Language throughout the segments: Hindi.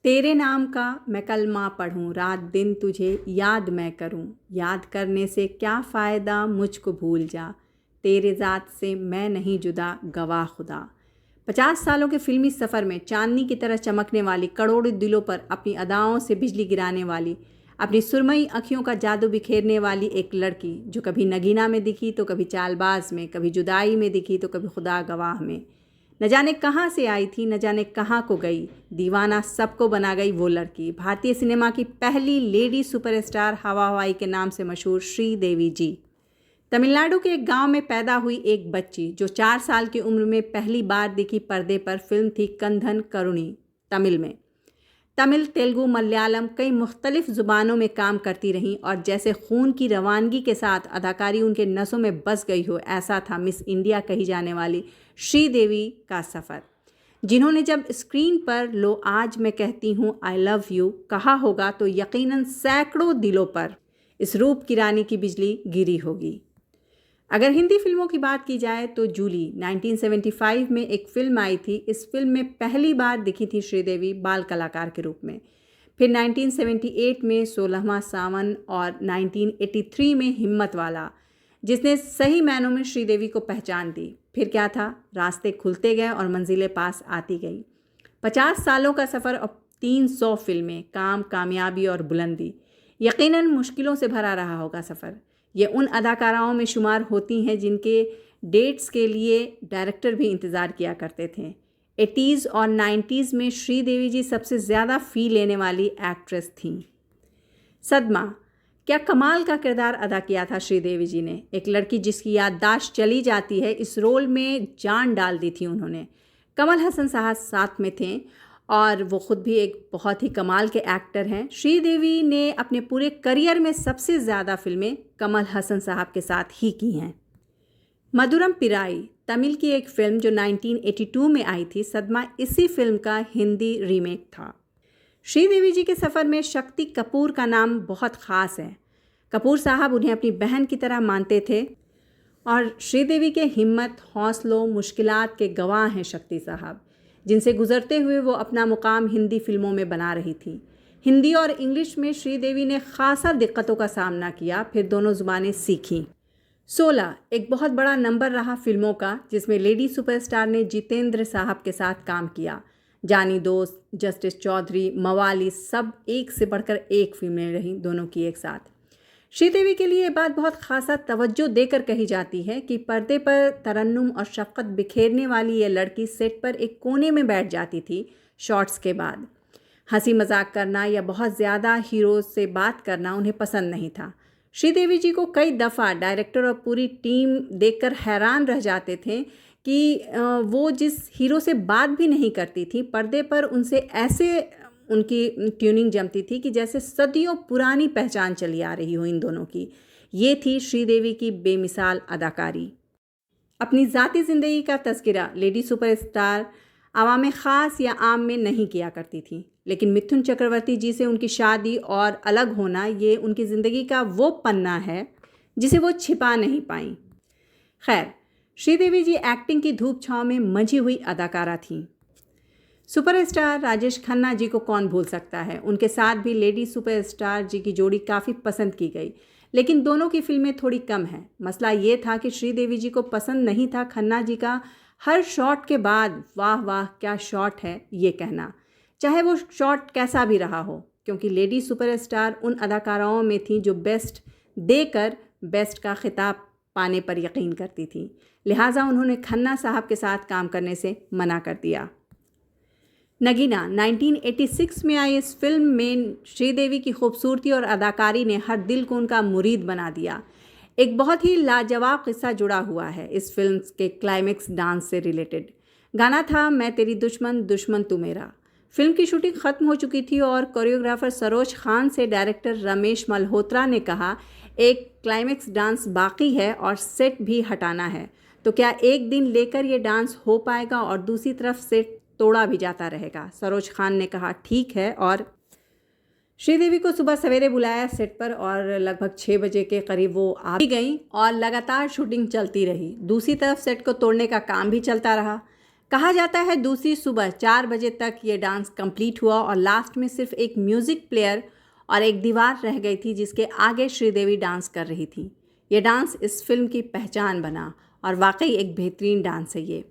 तेरे नाम का मैं कलमा पढ़ूं, रात दिन तुझे याद मैं करूं। याद करने से क्या फ़ायदा, मुझको भूल जा। तेरे ज़ात से मैं नहीं जुदा, गवाह खुदा। 50 सालों के फिल्मी सफ़र में चांदनी की तरह चमकने वाली, करोड़ों दिलों पर अपनी अदाओं से बिजली गिराने वाली, अपनी सुरमई अखियों का जादू बिखेरने वाली एक लड़की, जो कभी नगीना में दिखी तो कभी चालबाज में, कभी जुदाई में दिखी तो कभी खुदा गवाह में। न जाने कहाँ से आई थी, न जाने कहाँ को गई, दीवाना सबको बना गई वो लड़की। भारतीय सिनेमा की पहली लेडी सुपरस्टार, हवा हवाई के नाम से मशहूर श्रीदेवी जी। तमिलनाडु के एक गांव में पैदा हुई एक बच्ची, जो 4 साल की उम्र में पहली बार दिखी पर्दे पर, फिल्म थी कंधन करुणी, तमिल में। तमिल, तेलुगु, मलयालम कई मुख्तलिफ ज़ुबानों में काम करती रहीं और जैसे खून की रवानगी के साथ अदाकारी उनके नसों में बस गई हो, ऐसा था मिस इंडिया कही जाने वाली श्रीदेवी का सफ़र, जिन्होंने जब स्क्रीन पर लो आज मैं कहती हूँ आई लव यू कहा होगा तो यकीनन सैकड़ों दिलों पर इस रूप की रानी की बिजली गिरी होगी। अगर हिंदी फिल्मों की बात की जाए तो जूली 1975 में एक फिल्म आई थी। इस फिल्म में पहली बार दिखी थी श्रीदेवी बाल कलाकार के रूप में। फिर 1978 में 16वां सावन और 1983 में हिम्मत वाला, जिसने सही मायनों में श्रीदेवी को पहचान दी। फिर क्या था, रास्ते खुलते गए और मंजिलें पास आती गई। 50 सालों का सफ़र और 300 फिल्में, काम, कामयाबी और बुलंदी। यकीनन मुश्किलों से भरा रहा होगा सफ़र। ये उन अदाकाराओं में शुमार होती हैं जिनके डेट्स के लिए डायरेक्टर भी इंतज़ार किया करते थे। 80s और 90s में श्रीदेवी जी सबसे ज़्यादा फ़ी लेने वाली एक्ट्रेस थीं। सदमा, क्या कमाल का किरदार अदा किया था श्रीदेवी जी ने। एक लड़की जिसकी याददाश्त चली जाती है, इस रोल में जान डाल दी थी उन्होंने। कमल हसन साहब साथ में थे और वो ख़ुद भी एक बहुत ही कमाल के एक्टर हैं। श्रीदेवी ने अपने पूरे करियर में सबसे ज़्यादा फिल्में कमल हसन साहब के साथ ही की हैं। मधुरम पिराई, तमिल की एक फ़िल्म जो 1982 में आई थी। सदमा इसी फिल्म का हिंदी रीमेक था। श्रीदेवी जी के सफ़र में शक्ति कपूर का नाम बहुत ख़ास है। कपूर साहब उन्हें अपनी बहन की तरह मानते थे और श्रीदेवी के हिम्मत, हौसलों, मुश्किलात के गवाह हैं शक्ति साहब, जिनसे गुजरते हुए वो अपना मुकाम हिंदी फिल्मों में बना रही थी। हिंदी और इंग्लिश में श्रीदेवी ने खासा दिक्कतों का सामना किया, फिर दोनों ज़ुबानें सीखीं। 16 एक बहुत बड़ा नंबर रहा फिल्मों का, जिसमें लेडी सुपरस्टार ने जितेंद्र साहब के साथ काम किया। जानी दोस्त, जस्टिस चौधरी, मवाली, सब एक से बढ़कर एक फिल्में रहीं दोनों की एक साथ। श्रीदेवी के लिए ये बात बहुत खासा तवज्जो देकर कही जाती है कि पर्दे पर तरन्नुम और शफ़क़त बिखेरने वाली ये लड़की सेट पर एक कोने में बैठ जाती थी। शॉट्स के बाद हंसी मजाक करना या बहुत ज़्यादा हीरो से बात करना उन्हें पसंद नहीं था। श्रीदेवी जी को कई दफ़ा डायरेक्टर और पूरी टीम देखकर हैरान रह जाते थे कि वो जिस हीरो से बात भी नहीं करती थी, पर्दे पर उनसे ऐसे उनकी ट्यूनिंग जमती थी कि जैसे सदियों पुरानी पहचान चली आ रही हो इन दोनों की। ये थी श्रीदेवी की बेमिसाल अदाकारी। अपनी ज़ाती ज़िंदगी का तज़किरा लेडी सुपरस्टार आवाम ख़ास या आम में नहीं किया करती थी, लेकिन मिथुन चक्रवर्ती जी से उनकी शादी और अलग होना, ये उनकी ज़िंदगी का वो पन्ना है जिसे वो छिपा नहीं पाईं। खैर, श्रीदेवी जी एक्टिंग की धूप छाँव में मंझी हुई अदाकारा थीं। सुपरस्टार राजेश खन्ना जी को कौन भूल सकता है। उनके साथ भी लेडी सुपरस्टार जी की जोड़ी काफ़ी पसंद की गई, लेकिन दोनों की फिल्में थोड़ी कम हैं। मसला ये था कि श्रीदेवी जी को पसंद नहीं था खन्ना जी का हर शॉट के बाद वाह वाह क्या शॉट है ये कहना, चाहे वो शॉट कैसा भी रहा हो, क्योंकि लेडी सुपरस्टार उन अदाकाराओं में थी जो बेस्ट देकर बेस्ट का खिताब पाने पर यकीन करती थी। लिहाजा उन्होंने खन्ना साहब के साथ काम करने से मना कर दिया। नगीना 1986 में आई इस फिल्म में श्रीदेवी की खूबसूरती और अदाकारी ने हर दिल को उनका मुरीद बना दिया। एक बहुत ही लाजवाब किस्सा जुड़ा हुआ है इस फिल्म के क्लाइमेक्स डांस से रिलेटेड। गाना था मैं तेरी दुश्मन दुश्मन तू मेरा। फिल्म की शूटिंग ख़त्म हो चुकी थी और कोरियोग्राफर सरोज खान से डायरेक्टर रमेश मल्होत्रा ने कहा, एक क्लाइमेक्स डांस बाकी है और सेट भी हटाना है, तो क्या एक दिन लेकर ये डांस हो पाएगा और दूसरी तरफ सेट तोड़ा भी जाता रहेगा। सरोज खान ने कहा ठीक है और श्रीदेवी को सुबह सवेरे बुलाया सेट पर और लगभग 6 बजे के करीब वो आ भी गई और लगातार शूटिंग चलती रही। दूसरी तरफ सेट को तोड़ने का काम भी चलता रहा। कहा जाता है दूसरी सुबह 4 बजे तक ये डांस कंप्लीट हुआ और लास्ट में सिर्फ एक म्यूज़िक प्लेयर और एक दीवार रह गई थी जिसके आगे श्रीदेवी डांस कर रही थी। ये डांस इस फिल्म की पहचान बना और वाकई एक बेहतरीन डांस है ये।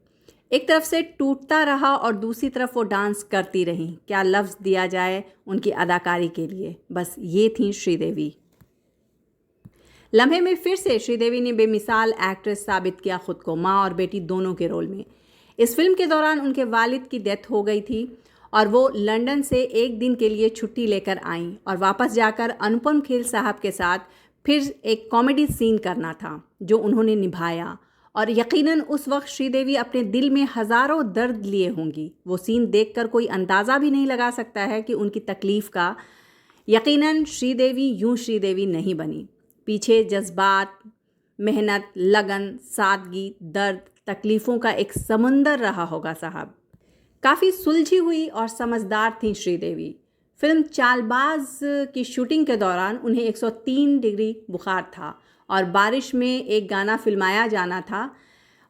एक तरफ से टूटता रहा और दूसरी तरफ वो डांस करती रहीं। क्या लफ्ज़ दिया जाए उनकी अदाकारी के लिए, बस ये थी श्रीदेवी। लम्हे में फिर से श्रीदेवी ने बेमिसाल एक्ट्रेस साबित किया खुद को, माँ और बेटी दोनों के रोल में। इस फिल्म के दौरान उनके वालिद की डेथ हो गई थी और वो लंदन से एक दिन के लिए छुट्टी लेकर आईं और वापस जाकर अनुपम खेर साहब के साथ फिर एक कॉमेडी सीन करना था जो उन्होंने निभाया। और यकीनन उस वक्त श्रीदेवी अपने दिल में हज़ारों दर्द लिए होंगी। वो सीन देखकर कोई अंदाज़ा भी नहीं लगा सकता है कि उनकी तकलीफ़ का। यकीनन श्रीदेवी यूं श्रीदेवी नहीं बनी। पीछे जज्बात, मेहनत, लगन, सादगी, दर्द, तकलीफ़ों का एक समुंदर रहा होगा साहब। काफ़ी सुलझी हुई और समझदार थी श्रीदेवी। फिल्म चालबाज की शूटिंग के दौरान उन्हें 103 डिग्री बुखार था और बारिश में एक गाना फिल्माया जाना था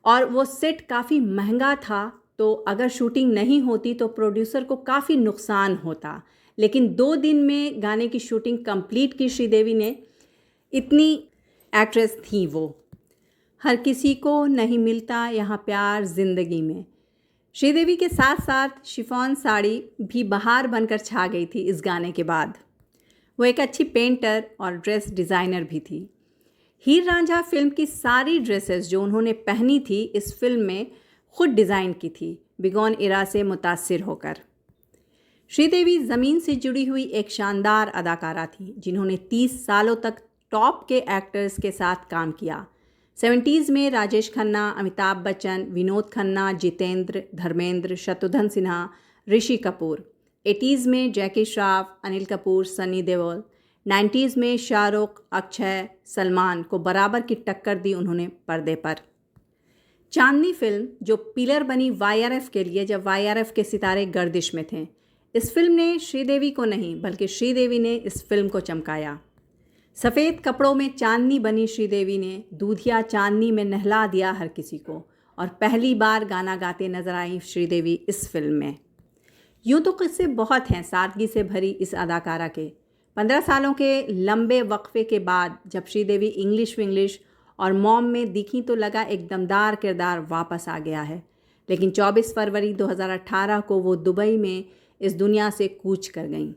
और वो सेट काफ़ी महंगा था, तो अगर शूटिंग नहीं होती तो प्रोड्यूसर को काफ़ी नुकसान होता। लेकिन 2 दिन में गाने की शूटिंग कंप्लीट की श्रीदेवी ने। इतनी एक्ट्रेस थी वो। हर किसी को नहीं मिलता यहाँ प्यार ज़िंदगी में। श्रीदेवी के साथ साथ शिफॉन साड़ी भी बहार बनकर छा गई थी इस गाने के बाद। वो एक अच्छी पेंटर और ड्रेस डिज़ाइनर भी थी। हीर रांझा फिल्म की सारी ड्रेसेस जो उन्होंने पहनी थी इस फिल्म में खुद डिज़ाइन की थी, बिगौन इरा से मुतासिर होकर। श्रीदेवी ज़मीन से जुड़ी हुई एक शानदार अदाकारा थी जिन्होंने 30 सालों तक टॉप के एक्टर्स के साथ काम किया। 70s में राजेश खन्ना, अमिताभ बच्चन, विनोद खन्ना, जितेंद्र, धर्मेंद्र, शत्रुघ्न सिन्हा, ऋषि कपूर। 80s में जैकी श्रॉफ, अनिल कपूर, सनी देओल। 90s में शाहरुख, अक्षय, सलमान को बराबर की टक्कर दी उन्होंने पर्दे पर। चांदनी फिल्म जो पिलर बनी YRF के लिए जब YRF के सितारे गर्दिश में थे। इस फिल्म ने श्रीदेवी को नहीं बल्कि श्रीदेवी ने इस फिल्म को चमकाया। सफ़ेद कपड़ों में चांदनी बनी श्रीदेवी ने दूधिया चांदनी में नहला दिया हर किसी को और पहली बार गाना गाते नजर आई श्रीदेवी इस फिल्म में। यूँ तो किस्से बहुत हैं सादगी से भरी इस अदाकारा के। 15 सालों के लंबे वक्फे के बाद जब श्रीदेवी इंग्लिश विंग्लिश और मॉम में दिखी तो लगा एक दमदार किरदार वापस आ गया है। लेकिन 24 फरवरी 2018 को वो दुबई में इस दुनिया से कूच कर गईं।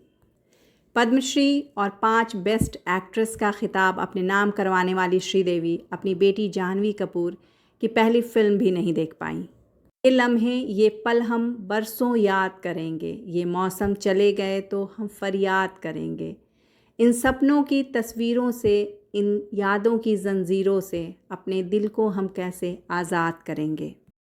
पद्मश्री और 5 बेस्ट एक्ट्रेस का खिताब अपने नाम करवाने वाली श्रीदेवी अपनी बेटी जाह्नवी कपूर की पहली फिल्म भी नहीं देख पाईं। ये लम्हे, ये पल हम बरसों याद करेंगे, ये मौसम चले गए तो हम फरियाद करेंगे। इन सपनों की तस्वीरों से, इन यादों की जंजीरों से अपने दिल को हम कैसे आज़ाद करेंगे।